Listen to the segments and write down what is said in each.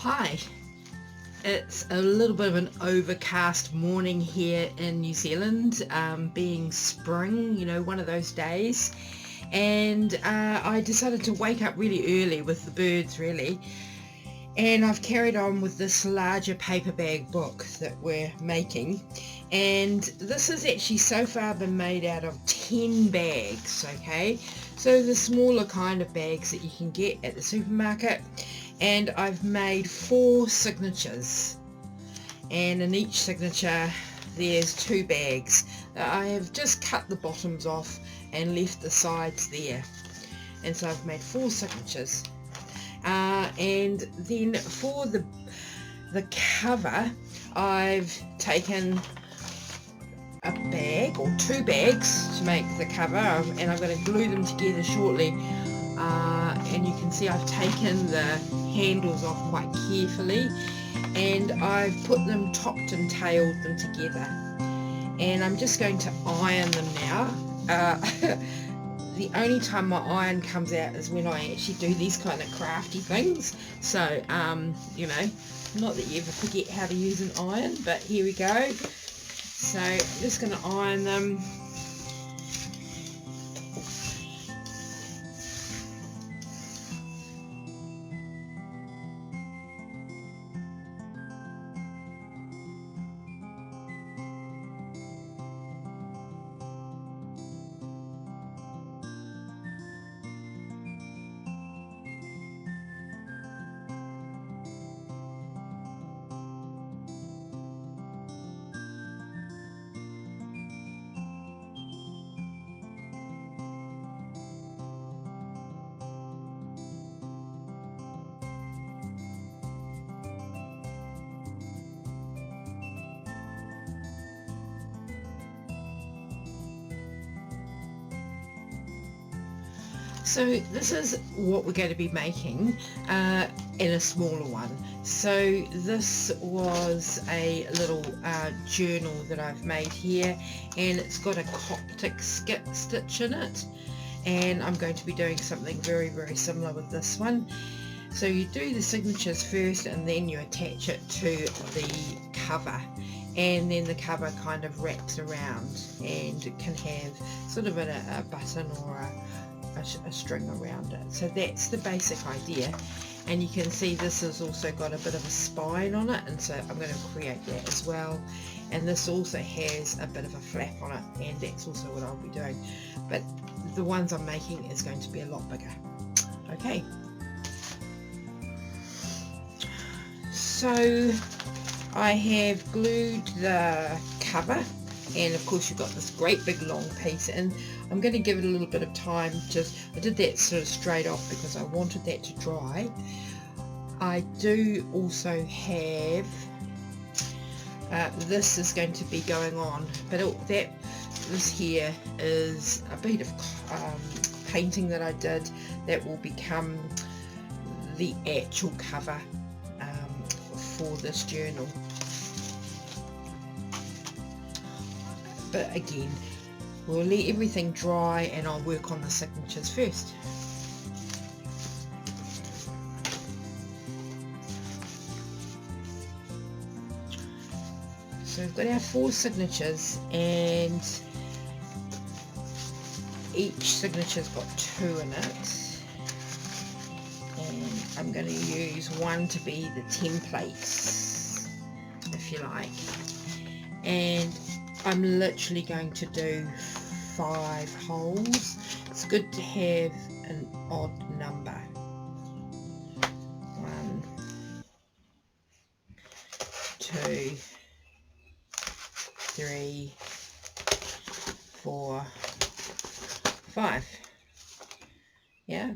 Hi, it's a little bit of an overcast morning here in New Zealand, being spring, one of those days, and I decided to wake up really early with the birds really, and I've carried on with this larger paper bag book that we're making, and this has actually so far been made out of 10 bags, okay, so the smaller kind of bags that you can get at the supermarket. And I've made 4 signatures, and in each signature there's 2 bags. I have just cut the bottoms off and left the sides there, and so I've made 4 signatures, and then for the cover I've taken a bag or 2 bags to make the cover, and I'm going to glue them together shortly. And you can see I've taken the handles off quite carefully, and I've put them, topped and tailed them together, and I'm just going to iron them now. The only time my iron comes out is when I actually do these kind of crafty things, so not that you ever forget how to use an iron, but here we go. So I'm just going to iron them. So this is what we're going to be making in a smaller one. So this was a little journal that I've made here, and it's got a Coptic stitch in it, and I'm going to be doing something very, very similar with this one. So you do the signatures first, and then you attach it to the cover, and then the cover kind of wraps around, and it can have sort of a button or a string around it. So that's the basic idea, and you can see this has also got a bit of a spine on it, and so I'm going to create that as well. And this also has a bit of a flap on it, and that's also what I'll be doing, but the ones I'm making is going to be a lot bigger. Okay, so I have glued the cover, and of course you've got this great big long piece, and I'm going to give it a little bit of time. I did that sort of straight off because I wanted that to dry. I do also have this is going to be going on, but this here is a bit of painting that I did that will become the actual cover for this journal. But again, we'll let everything dry and I'll work on the signatures first. So we've got our 4 signatures, and each signature's got 2 in it, and I'm going to use one to be the templates, if you like, and I'm literally going to do 5 holes. It's good to have an odd number. 1, 2, 3, 4, 5. Yeah.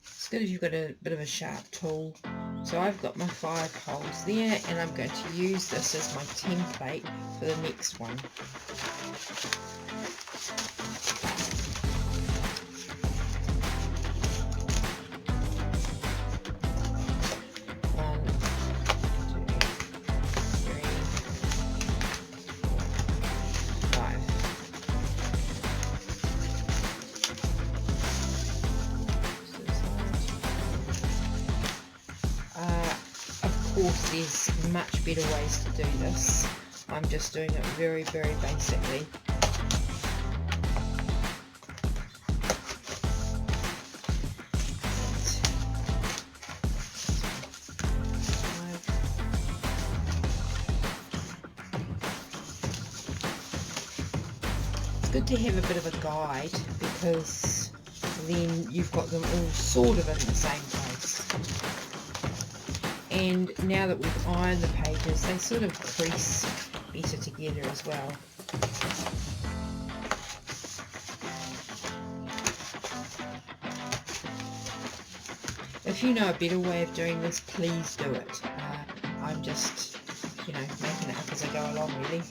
It's good if you've got a bit of a sharp tool. So I've got my 5 holes there, and I'm going to use this as my template for the next one. course, there's much better ways to do this. I'm just doing it very, very basically. It's good to have a bit of a guide, because then you've got them all sort of in the same place. And now that we've ironed the pages, they sort of crease better together as well. If you know a better way of doing this, please do it. I'm just, making it up as I go along, really.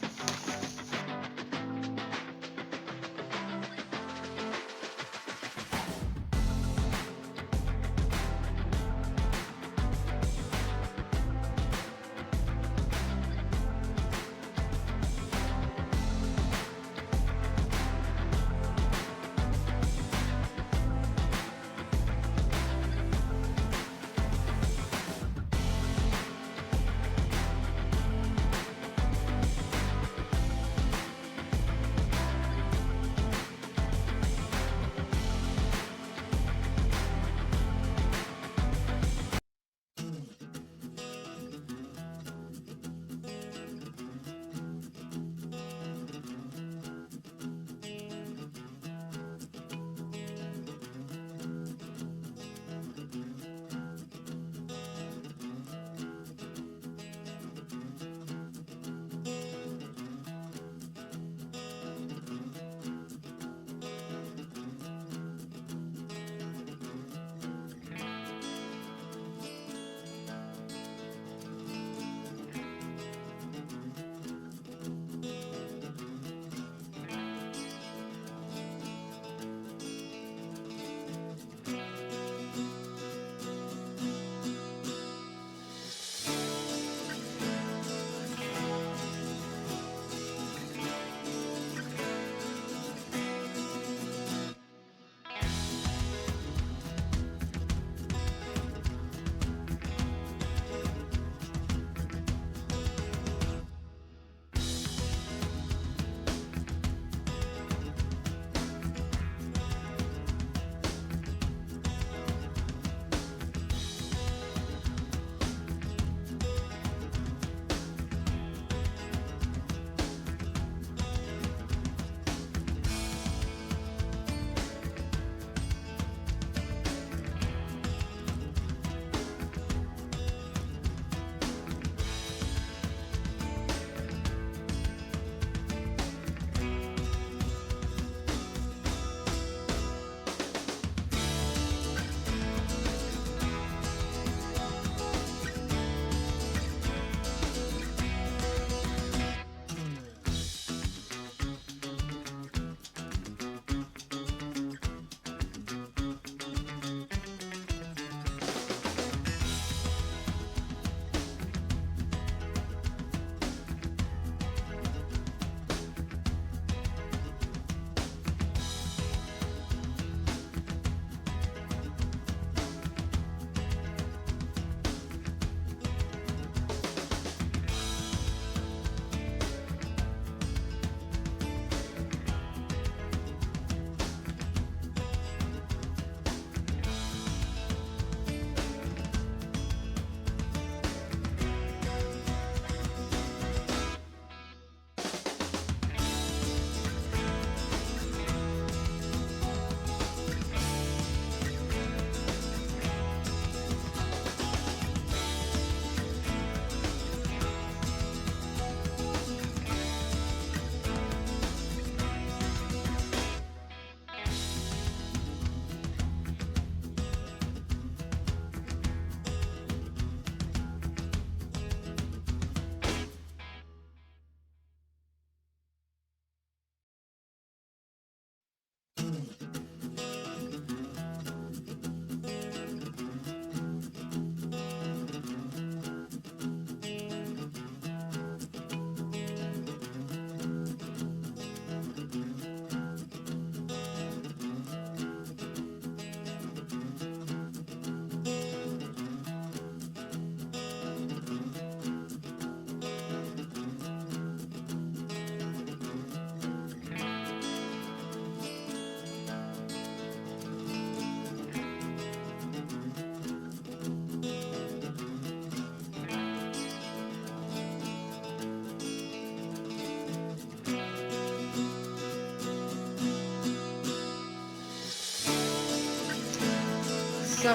So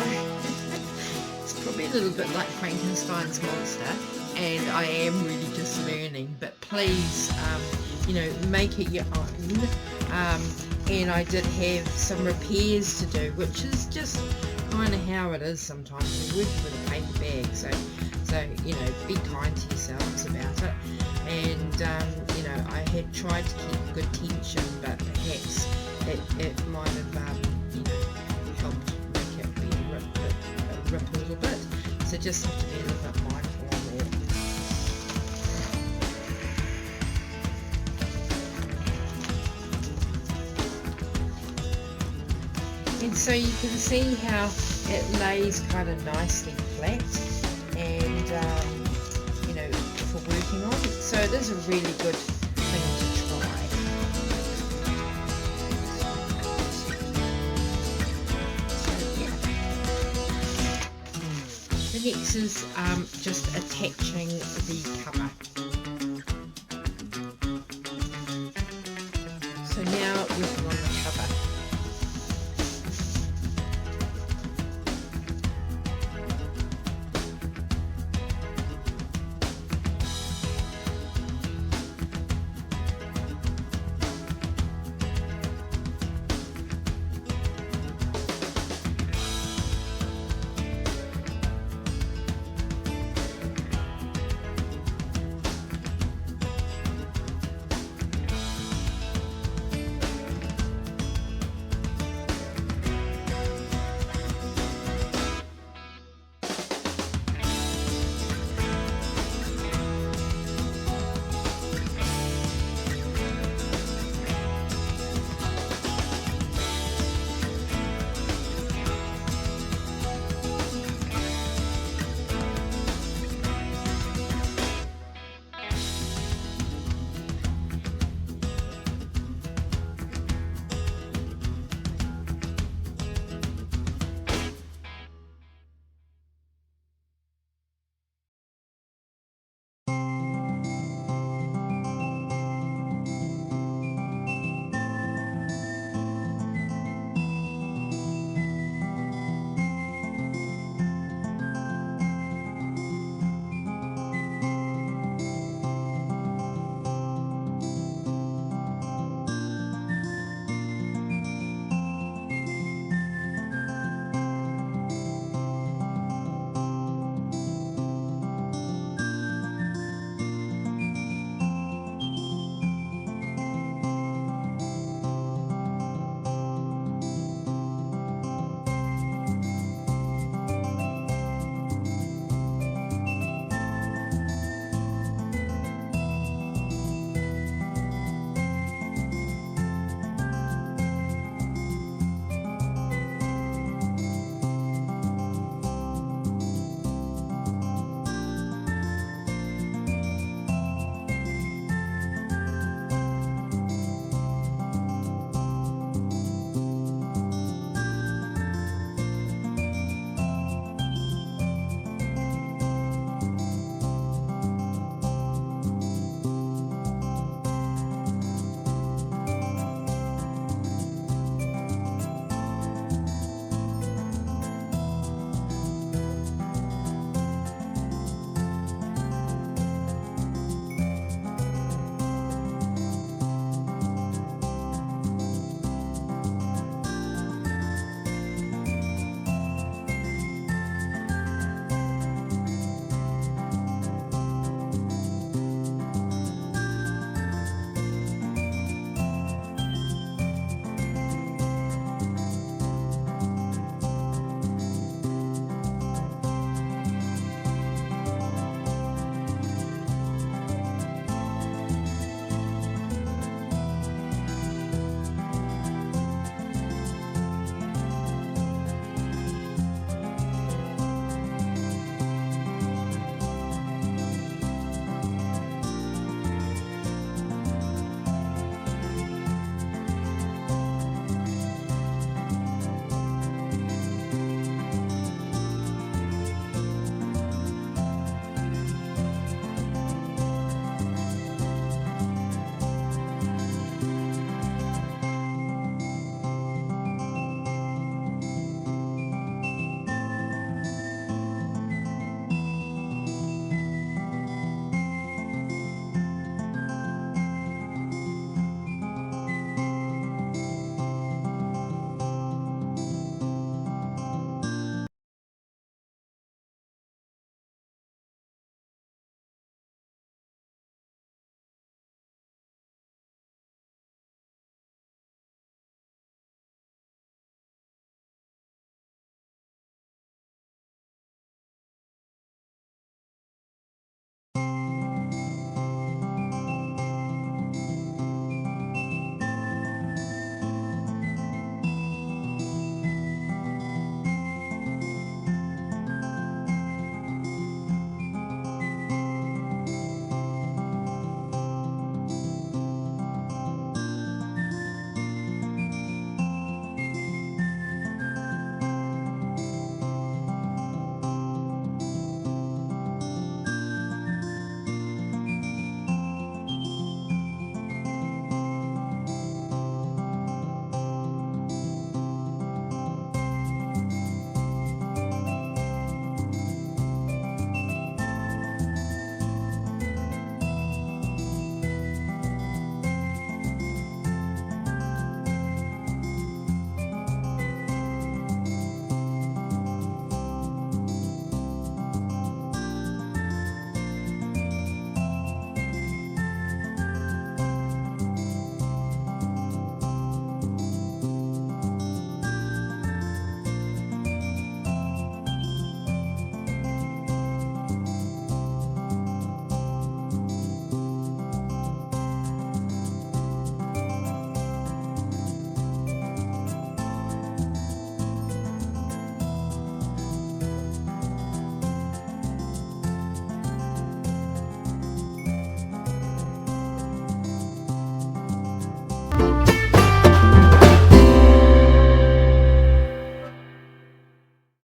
it's probably a little bit like Frankenstein's monster, and I am really just learning, but please, you know, make it your own. And I did have some repairs to do, which is just kind of how it is sometimes. We're working with a paper bag, so you know, be kind to yourselves about it. And you know, I had tried to keep good tension, but perhaps it might have you know, helped make it be rip a little bit. So just have to be a little bit mindful on that. And so you can see how it lays kind of nicely flat, and you know, for working on. So it is a really good thing to try. So, yeah. The next is just attaching the cup